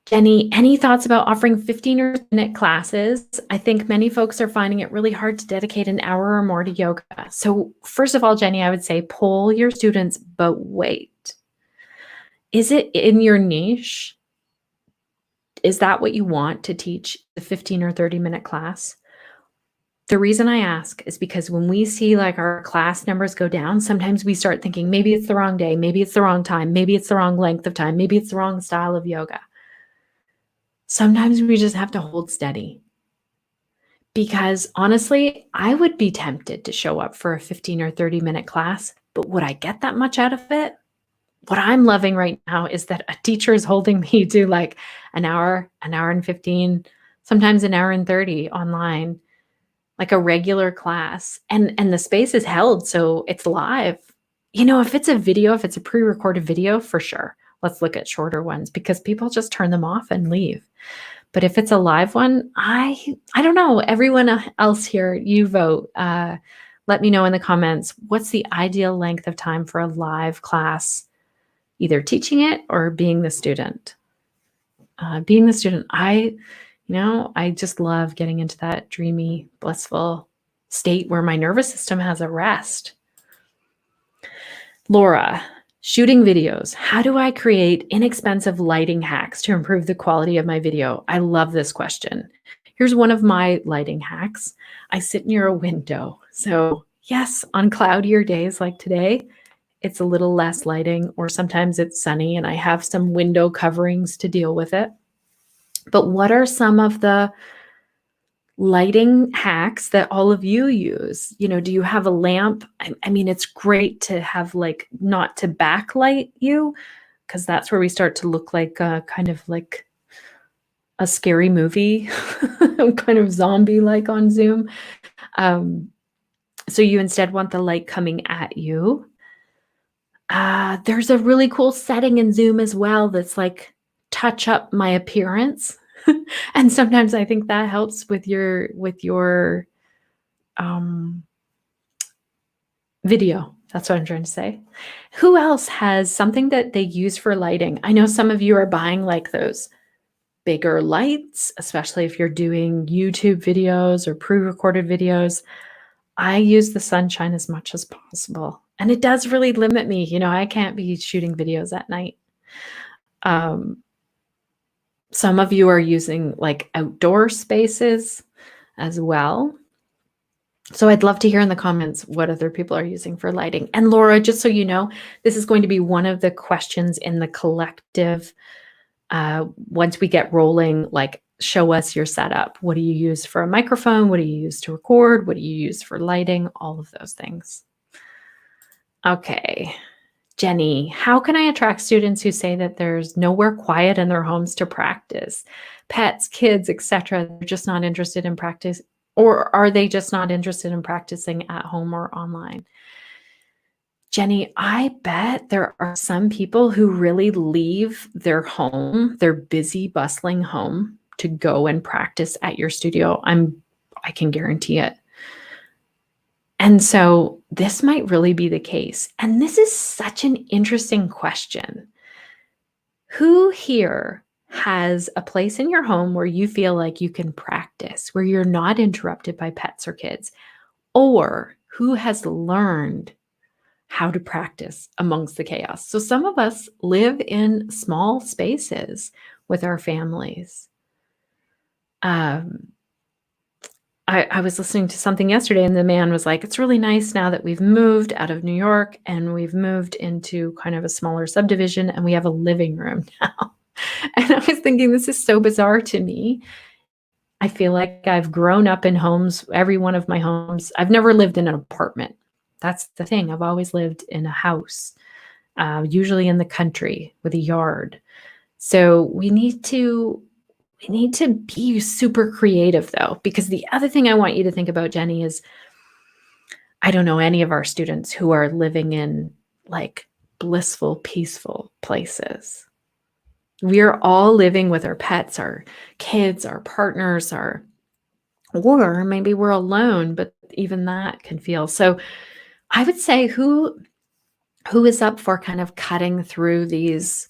Jenny, any thoughts about offering 15-minute classes? I think many folks are finding it really hard to dedicate an hour or more to yoga. So first of all, Jenny, I would say poll your students, but wait. Is it in your niche? Is that what you want to teach, the 15 or 30-minute class? The reason I ask is because when we see like our class numbers go down, sometimes we start thinking maybe it's the wrong day, maybe it's the wrong time, maybe it's the wrong length of time, maybe it's the wrong style of yoga. Sometimes we just have to hold steady, because honestly, I would be tempted to show up for a 15 or 30-minute class, but would I get that much out of it? What I'm loving right now is that a teacher is holding me to like an hour and 15, sometimes an hour and 30 online, like a regular class. And the space is held, so it's live. You know, if it's a video, if it's a pre-recorded video, for sure, let's look at shorter ones because people just turn them off and leave. But if it's a live one, I don't know. Everyone else here, you vote. Let me know in the comments, what's the ideal length of time for a live class, either teaching it or being the student? Being the student, I just love getting into that dreamy, blissful state where my nervous system has a rest. Laura, shooting videos. How do I create inexpensive lighting hacks to improve the quality of my video? I love this question. Here's one of my lighting hacks. I sit near a window. So yes, on cloudier days like today, it's a little less lighting, or sometimes it's sunny and I have some window coverings to deal with it. But what are some of the lighting hacks that all of you use? You know, do you have a lamp? I mean, it's great to have like not to backlight you, because that's where we start to look like kind of like a scary movie, kind of zombie-like on Zoom. So you instead want the light coming at you. There's a really cool setting in Zoom as well that's like touch up my appearance. And sometimes I think that helps with your video. That's what I'm trying to say. Who else has something that they use for lighting? I know some of you are buying like those bigger lights, especially if you're doing YouTube videos or pre-recorded videos. I use the sunshine as much as possible. And it does really limit me. You know, I can't be shooting videos at night. Some of you are using like outdoor spaces as well. So I'd love to hear in the comments what other people are using for lighting. And Laura, just so you know, this is going to be one of the questions in the collective. Once we get rolling, like show us your setup. What do you use for a microphone? What do you use to record? What do you use for lighting? All of those things. Okay. Jenny, how can I attract students who say that there's nowhere quiet in their homes to practice? Pets, kids, etc. They're just not interested in practice, or are they just not interested in practicing at home or online? Jenny, I bet there are some people who really leave their home, their busy, bustling home, to go and practice at your studio. I can guarantee it. And so this might really be the case. And this is such an interesting question. Who here has a place in your home where you feel like you can practice, where you're not interrupted by pets or kids? Or who has learned how to practice amongst the chaos? So some of us live in small spaces with our families. I was listening to something yesterday and the man was like, it's really nice now that we've moved out of New York and we've moved into kind of a smaller subdivision and we have a living room now. And I was thinking, this is so bizarre to me. I feel like I've grown up in homes, every one of my homes. I've never lived in an apartment. That's the thing. I've always lived in a house, usually in the country with a yard. So we need to be super creative though, because the other thing I want you to think about, Jenny, is I don't know any of our students who are living in like blissful, peaceful places. We are all living with our pets, our kids, our partners, or maybe we're alone, but even that can feel. So I would say who is up for kind of cutting through these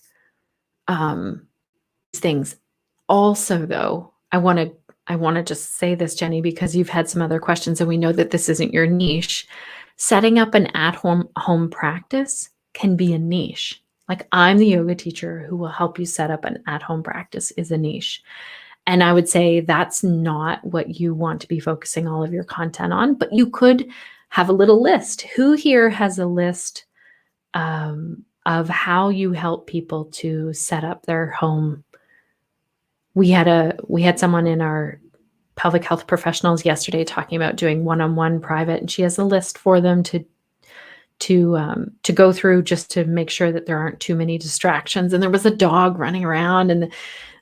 things. Also, though, I want to just say this, Jenny, because you've had some other questions and we know that this isn't your niche. Setting up an at-home practice can be a niche. Like I'm the yoga teacher who will help you set up an at-home practice is a niche. And I would say that's not what you want to be focusing all of your content on, but you could have a little list. Who here has a list of how you help people to set up their home? We had someone in our pelvic health professionals yesterday talking about doing one-on-one private, and she has a list for them to go through just to make sure that there aren't too many distractions. And there was a dog running around, and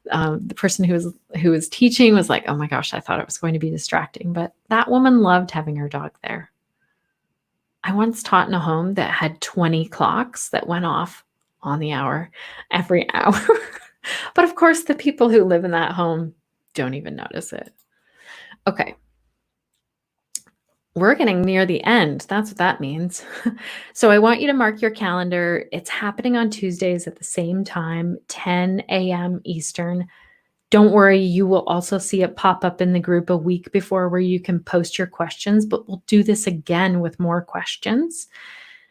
the person who was teaching was like, "Oh my gosh, I thought it was going to be distracting," but that woman loved having her dog there. I once taught in a home that had 20 clocks that went off on the hour every hour. But of course, the people who live in that home don't even notice it. Okay. We're getting near the end. That's what that means. So I want you to mark your calendar. It's happening on Tuesdays at the same time, 10 a.m. Eastern. Don't worry, you will also see it pop up in the group a week before where you can post your questions, but we'll do this again with more questions.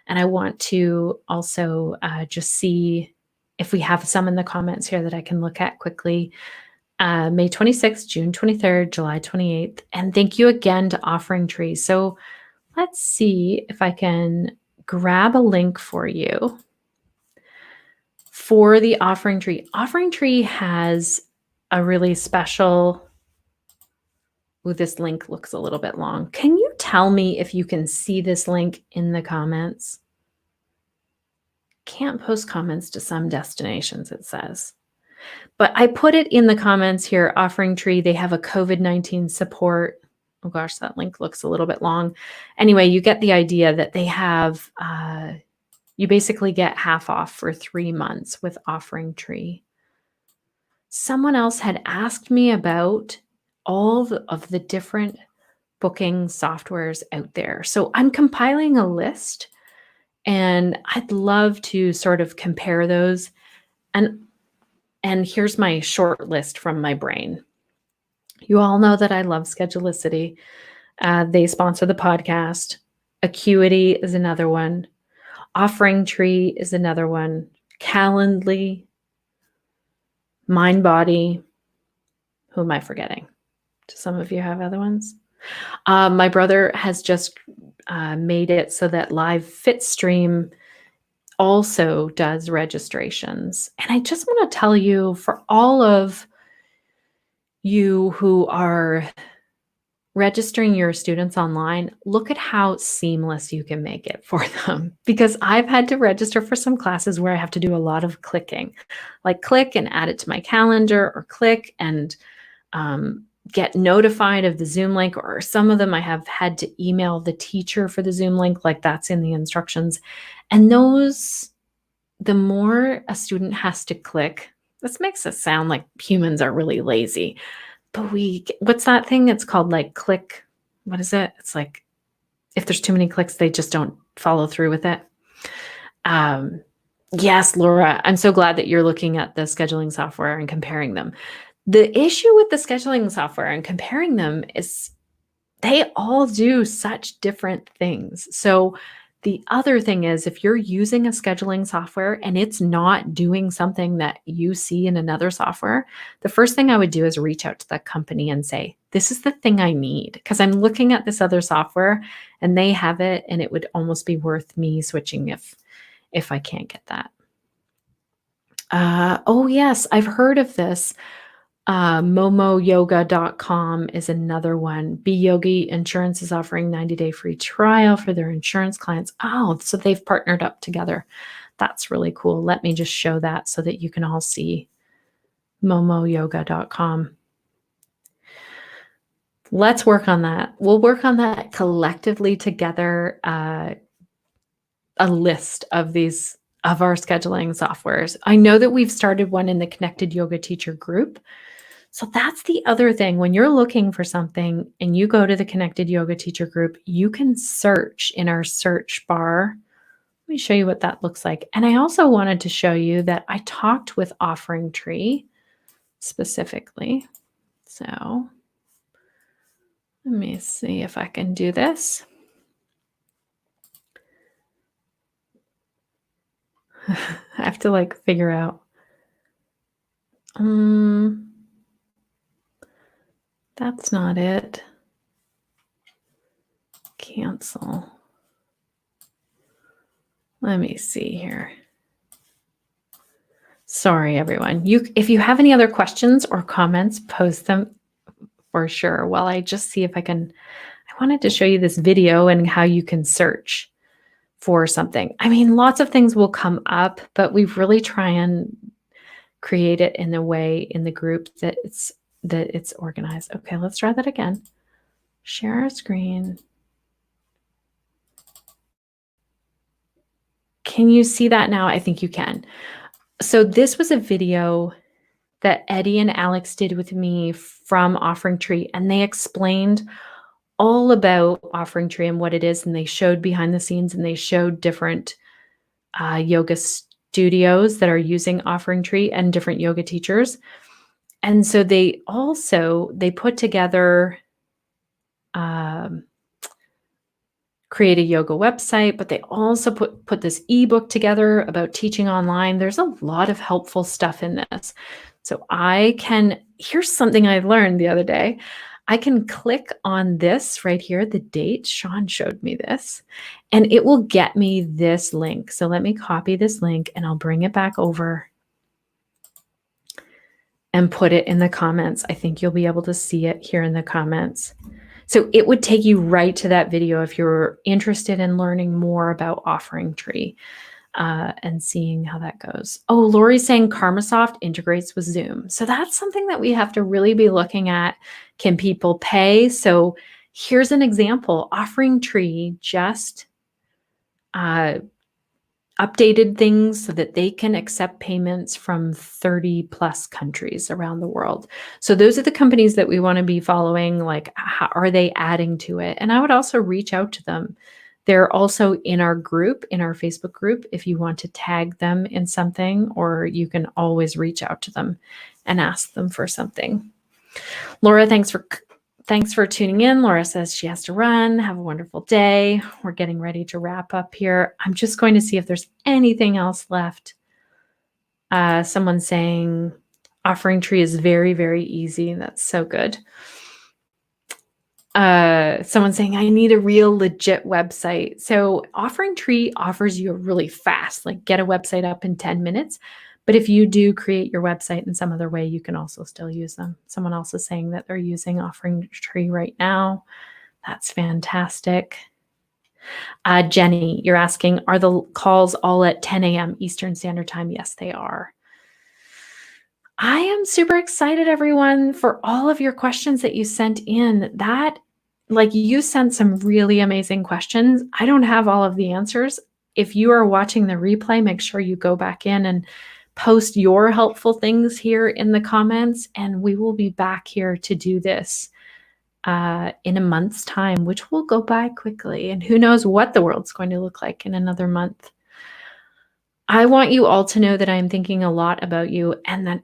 And I want to also just see if we have some in the comments here that I can look at quickly. May 26th, June 23rd, July 28th. And thank you again to Offering Tree. So let's see if I can grab a link for you for the Offering Tree. Offering Tree has a really special, this link looks a little bit long. Can you tell me if you can see this link in the comments? Can't post comments to some destinations, it says. But I put it in the comments here, Offering Tree. They have a COVID-19 support. Oh gosh, that link looks a little bit long. Anyway, you get the idea that they have, you basically get half off for 3 months with Offering Tree. Someone else had asked me about all of the different booking softwares out there. So I'm compiling a list and I'd love to sort of compare those. And here's my short list from my brain. You all know that I love Schedulicity. They sponsor the podcast. Acuity is another one. Offering Tree is another one. Calendly. Mind Body. Who am I forgetting? Do some of you have other ones? My brother has just made it so that Live Fitstream also does registrations. And I just want to tell you, for all of you who are registering your students online, look at how seamless you can make it for them. Because I've had to register for some classes where I have to do a lot of clicking, like click and add it to my calendar, or click and get notified of the Zoom link, or some of them I have had to email the teacher for the Zoom link, like that's in the instructions. And those, the more a student has to click, this makes us sound like humans are really lazy. But what's that thing? It's called like click. What is it? It's like if there's too many clicks, they just don't follow through with it. Yes, Laura, I'm so glad that you're looking at the scheduling software and comparing them. The issue with the scheduling software and comparing them is they all do such different things. So the other thing is, if you're using a scheduling software and it's not doing something that you see in another software, the first thing I would do is reach out to that company and say, this is the thing I need, because I'm looking at this other software and they have it, and it would almost be worth me switching if I can't get that. Oh yes, I've heard of this. Momoyoga.com is another one. Be Yogi Insurance is offering 90-day free trial for their insurance clients. Oh, so they've partnered up together. That's really cool. Let me just show that so that you can all see momoyoga.com. Let's work on that. We'll work on that collectively together. A list of our scheduling softwares. I know that we've started one in the Connected Yoga Teacher group. So that's the other thing. When you're looking for something and you go to the Connected Yoga Teacher group, you can search in our search bar. Let me show you what that looks like. And I also wanted to show you that I talked with Offering Tree specifically. So let me see if I can do this. I have to like figure out. That's not it. Cancel. Let me see here. Sorry, everyone. If you have any other questions or comments, post them for sure. While I just see if I wanted to show you this video and how you can search for something. I mean, lots of things will come up, but we really try and create it in a way in the group that it's organized. Okay, let's try that again. Share our screen. Can you see that now? I think you can. So this was a video that Eddie and Alex did with me from Offering Tree, and they explained all about Offering Tree and what it is, and they showed behind the scenes, and they showed different yoga studios that are using Offering Tree and different yoga teachers. And so they put together create a yoga website, but they also put this ebook together about teaching online. There's a lot of helpful stuff in this. So here's something I learned the other day. I can click on this right here, the date. Sean showed me this, and it will get me this link. So let me copy this link and I'll bring it back over and put it in the comments. I think you'll be able to see it here in the comments. So it would take you right to that video if you're interested in learning more about Offering Tree and seeing how that goes. Oh, Lori's saying Karmasoft integrates with Zoom. So that's something that we have to really be looking at. Can people pay? So here's an example. Offering Tree just updated things so that they can accept payments from 30 plus countries around the world. So those are the companies that we want to be following. Like, how are they adding to it? And I would also reach out to them. They're also in our group, in our Facebook group, if you want to tag them in something, or you can always reach out to them and ask them for something. Laura, thanks for tuning in. Laura says she has to run. Have a wonderful day. We're getting ready to wrap up here. I'm just going to see if there's anything else left. Someone saying Offering Tree is very, very easy. That's so good. Someone saying, I need a real legit website. So Offering Tree offers you a really fast, like get a website up in 10 minutes. But if you do create your website in some other way, you can also still use them. Someone else is saying that they're using Offering Tree right now. That's fantastic. Jenny, you're asking, are the calls all at 10 a.m. Eastern Standard Time? Yes, they are. I am super excited, everyone, for all of your questions that you sent in. You sent some really amazing questions. I don't have all of the answers. If you are watching the replay, make sure you go back in and post your helpful things here in the comments, and we will be back here to do this in a month's time, which will go by quickly. And who knows what the world's going to look like in another month. I want you all to know that I am thinking a lot about you, and that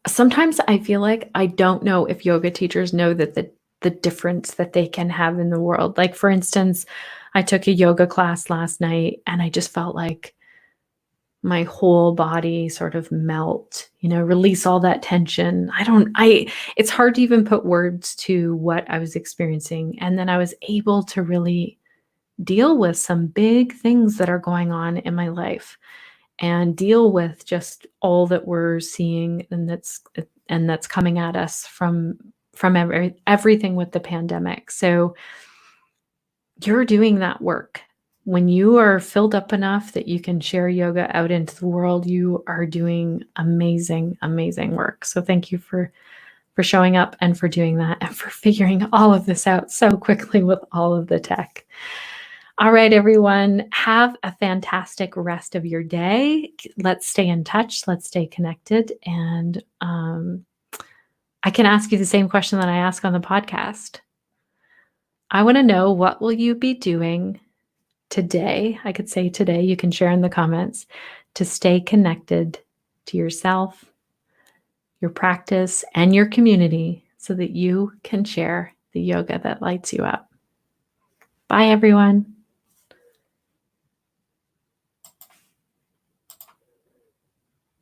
sometimes I feel like I don't know if yoga teachers know that the difference that they can have in the world. Like, for instance, I took a yoga class last night and I just felt like my whole body sort of melt, release all that tension. It's hard to even put words to what I was experiencing. And then I was able to really deal with some big things that are going on in my life, and deal with just all that we're seeing and that's coming at us from everything with the pandemic. So you're doing that work. When you are filled up enough that you can share yoga out into the world, you are doing amazing, amazing work. So thank you for showing up and for doing that and for figuring all of this out so quickly with all of the tech. All right, everyone, have a fantastic rest of your day. Let's stay in touch. Let's stay connected. And I can ask you the same question that I ask on the podcast. I want to know, what will you be doing today? I could say today, you can share in the comments, to stay connected to yourself, your practice, and your community so that you can share the yoga that lights you up. Bye, everyone.